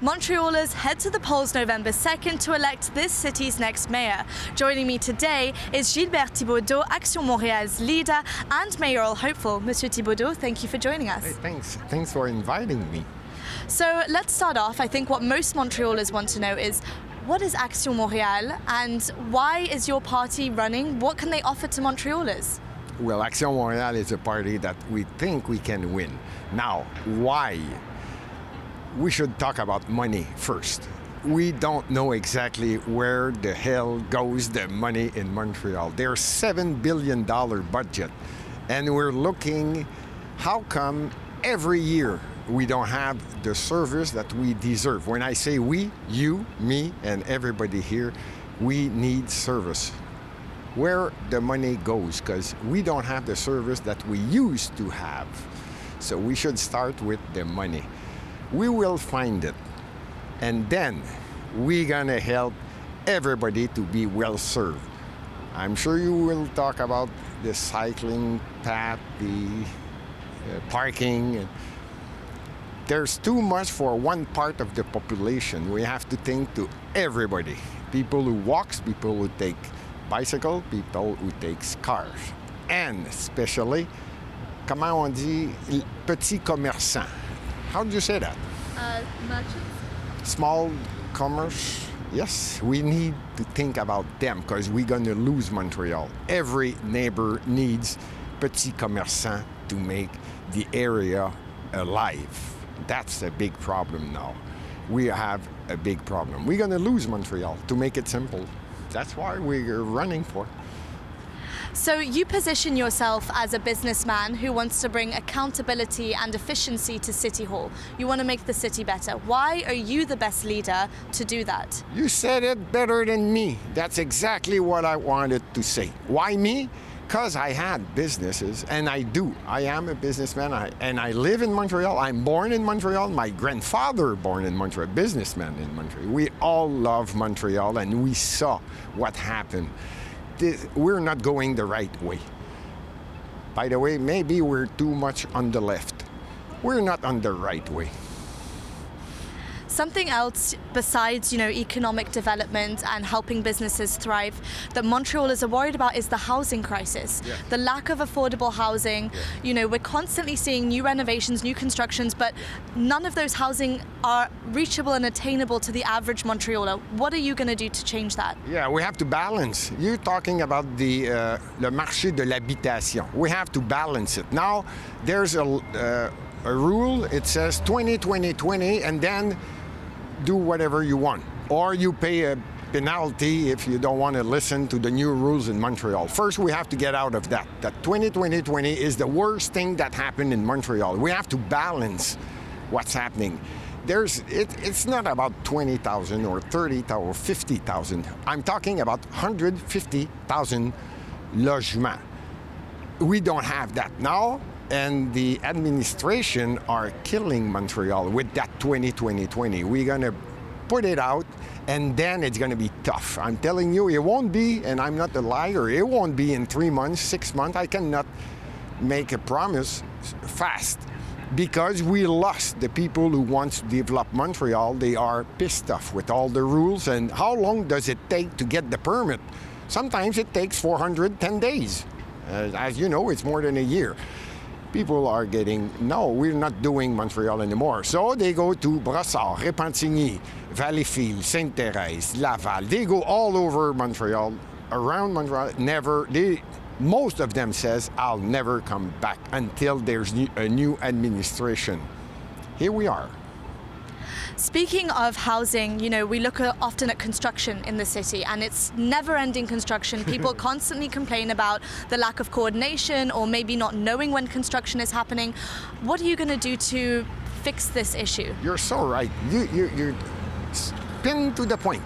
Montrealers head to the polls November 2nd to elect this city's next mayor. Joining me today is Gilbert Thibodeau, Action Montréal's leader and mayoral hopeful. Monsieur Thibodeau, thank you for joining us. Hey, thanks. Thanks for inviting me. So let's start off. I think what most Montrealers want to know is, what is Action Montréal and why is your party running? What can they offer to Montrealers? Well, Action Montréal is a party that we think we can win. Now, why? We should talk about money first. We don't know exactly where the hell goes the money in Montreal. There's $7 billion budget, and we're looking how come every year we don't have the service that we deserve. When I say we, you, me, and everybody here, we need service. Where the money goes, because we don't have the service that we used to have. So we should start with the money. We will find it, and then we're gonna help everybody to be well served. I'm sure you will talk about the cycling path, the parking. There's too much for one part of the population. We have to think to everybody. People who walks, people who take bicycle, people who takes cars. And especially, comment on dit, petits commerçants. How do you say that? Merchants? Small commerce. Yes, we need to think about them because we're going to lose Montreal. Every neighbor needs petits commerçants to make the area alive. That's a big problem now. We have a big problem. We're going to lose Montreal, to make it simple. That's why we're running for. So you position yourself as a businessman who wants to bring accountability and efficiency to City Hall. You want to make the city better. Why are you the best leader to do that? You said it better than me. That's exactly what I wanted to say. Why me? Because I had businesses, and I do. I am a businessman, and I live in Montreal. I'm born in Montreal. My grandfather born in Montreal, businessman in Montreal. We all love Montreal, and we saw what happened. We're not going the right way. By the way, maybe we're too much on the left. We're not on the right way. Something else besides, economic development and helping businesses thrive that Montrealers are worried about is the housing crisis. Yeah. The lack of affordable housing. Yeah. We're constantly seeing new renovations, new constructions, but none of those housing are reachable and attainable to the average Montrealer. What are you going to do to change that? Yeah, we have to balance. You're talking about the le marché de l'habitation. We have to balance it. Now, there's a rule. It says 20, 20, 20, and then do whatever you want, or you pay a penalty if you don't want to listen to the new rules in Montreal. First, we have to get out of that. That 20-20-20 is the worst thing that happened in Montreal. We have to balance what's happening. It's not about 20,000 or 30,000 or 50,000. I'm talking about 150,000 logements. We don't have that now. And the administration are killing Montreal with that 20-20-20. We're going to put it out, and then it's going to be tough. I'm telling you, it won't be, and I'm not a liar, it won't be in 3 months, 6 months. I cannot make a promise fast because we lost the people who want to develop Montreal. They are pissed off with all the rules. And how long does it take to get the permit? Sometimes it takes 410 days. As you know, it's more than a year. People are getting, no, we're not doing Montreal anymore. So they go to Brossard, Repentigny, Valleyfield, Sainte-Thérèse, Laval. They go all over Montreal, around Montreal. Most of them says, I'll never come back until there's a new administration. Here we are. Speaking of housing, we look often at construction in the city, and it's never-ending construction. People constantly complain about the lack of coordination or maybe not knowing when construction is happening. What are you going to do to fix this issue? You're so right. You're pinned to the point.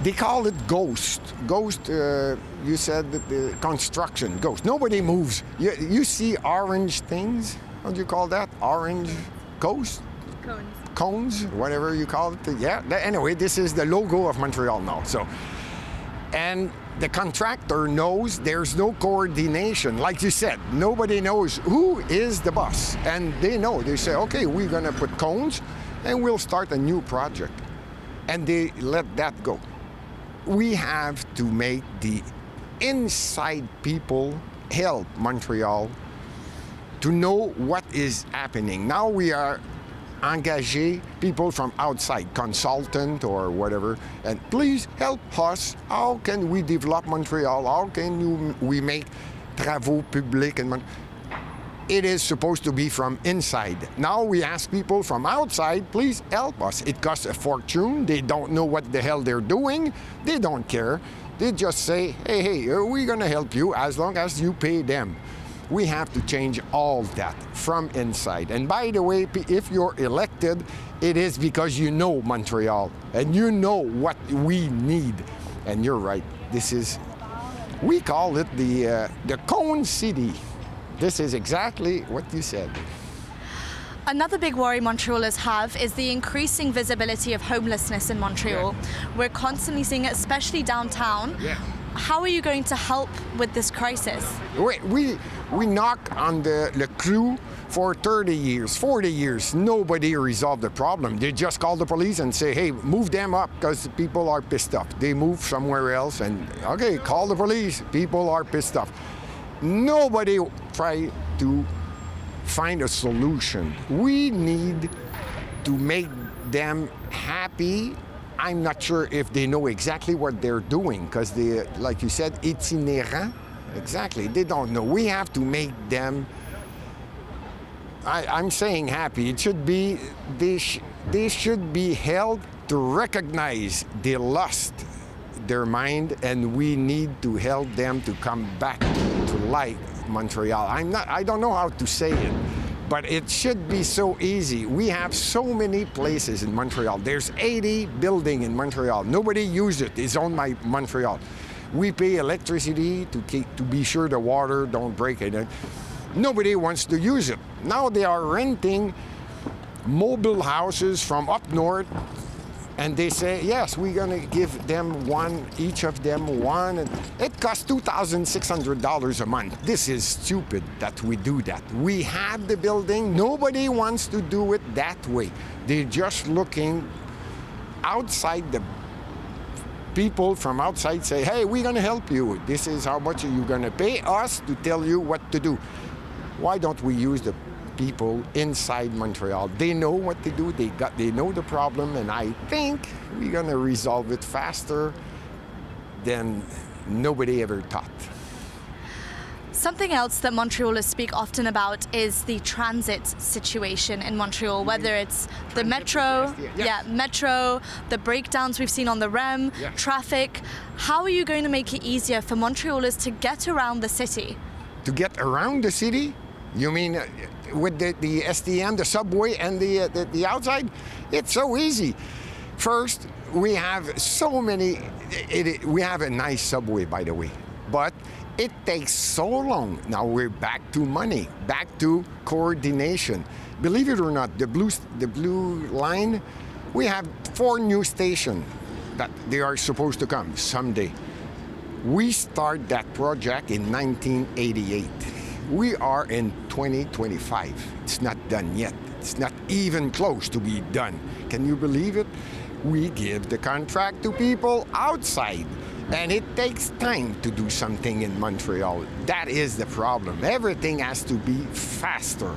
They call it ghost. Ghost, you said that the construction, ghost. Nobody moves. You see orange things? How do you call that? Orange ghost? Cones, whatever you call it. Yeah, anyway, this is the logo of Montreal now. And the contractor knows there's no coordination. Like you said, nobody knows who is the boss. And they know. They say, okay, we're going to put cones, and we'll start a new project. And they let that go. We have to make the inside people help Montreal to know what is happening. Now we are engagé people from outside, consultant or whatever, and please help us. How can we develop Montreal? How can we make travaux publics in Montreal? It is supposed to be from inside. Now we ask people from outside, please help us. It costs a fortune. They don't know what the hell they're doing. They don't care. They just say, hey, we're going to help you as long as you pay them. We have to change all that from inside. And by the way, if you're elected, it is because you know Montreal and you know what we need. And you're right. We call it the Cone City. This is exactly what you said. Another big worry Montrealers have is the increasing visibility of homelessness in Montreal. Yeah. We're constantly seeing it, especially downtown. Yeah. How are you going to help with this crisis? We knock on the crew for 30 years, 40 years. Nobody resolved the problem. They just call the police and say, hey, move them up because people are pissed off. They move somewhere else and, okay, call the police. People are pissed off. Nobody try to find a solution. We need to make them happy. I'm not sure if they know exactly what they're doing because they, like you said, itinérant. Exactly, they don't know. We have to make them, I'm saying happy. It should be, they should be held to recognize they lost their mind, and we need to help them to come back to like Montreal. I don't know how to say it, but it should be so easy. We have so many places in Montreal. There's 80 buildings in Montreal. Nobody uses it. It's owned by Montreal. We pay electricity to be sure the water don't break it. Nobody wants to use it. Now they are renting mobile houses from up north, and they say, yes, we're going to give them one, each of them one. And it costs $2,600 a month. This is stupid that we do that. We have the building. Nobody wants to do it that way. They're just looking outside. The people from outside say, hey, we're going to help you. This is how much you're going to pay us to tell you what to do. Why don't we use the people inside Montreal? They know what to do. They know the problem, and I think we're going to resolve it faster than nobody ever thought. Something else that Montrealers speak often about is the transit situation in Montreal, whether it's the metro, metro, the breakdowns we've seen on the REM, traffic. How are you going to make it easier for Montrealers to get around the city? To get around the city? You mean with the STM, the subway, and the outside? It's so easy. First, we have so many. We have a nice subway, by the way, but it takes so long. Now we're back to money, back to coordination. Believe it or not, the blue line, we have 4 new stations that they are supposed to come someday. We started that project in 1988. We are in 2025. It's not done yet. It's not even close to be done. Can you believe it? We give the contract to people outside, and it takes time to do something in Montreal. That is the problem. Everything has to be faster.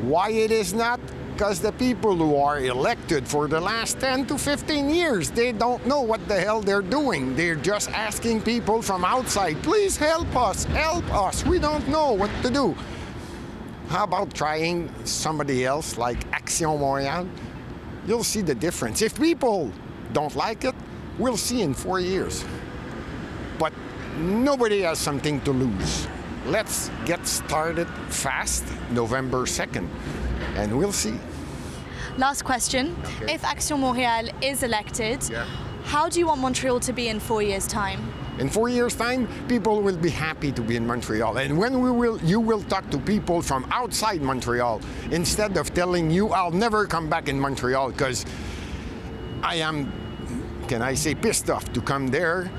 Why it is not? Because the people who are elected for the last 10 to 15 years, they don't know what the hell they're doing. They're just asking people from outside, please help us, we don't know what to do. How about trying somebody else like Action Montréal? You'll see the difference. If people don't like it, we'll see in 4 years. But nobody has something to lose. Let's get started fast, November 2nd. And we'll see. Last question. Okay. If Action Montréal is elected, how do you want Montreal to be in 4 years' time? In 4 years' time, people will be happy to be in Montreal. And when you will talk to people from outside Montreal, instead of telling you, I'll never come back in Montreal because I am, can I say, pissed off to come there.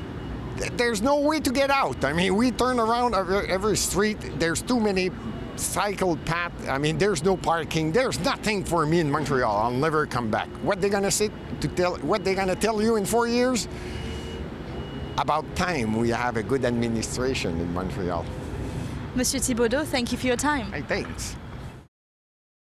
There's no way to get out. I mean, we turn around every street. There's too many cycle path. I mean, there's no parking. There's nothing for me in Montreal. I'll never come back. What they gonna say what they gonna tell you in 4 years? About time we have a good administration in Montreal. Monsieur Thibodeau, thank you for your time. Hey, thanks.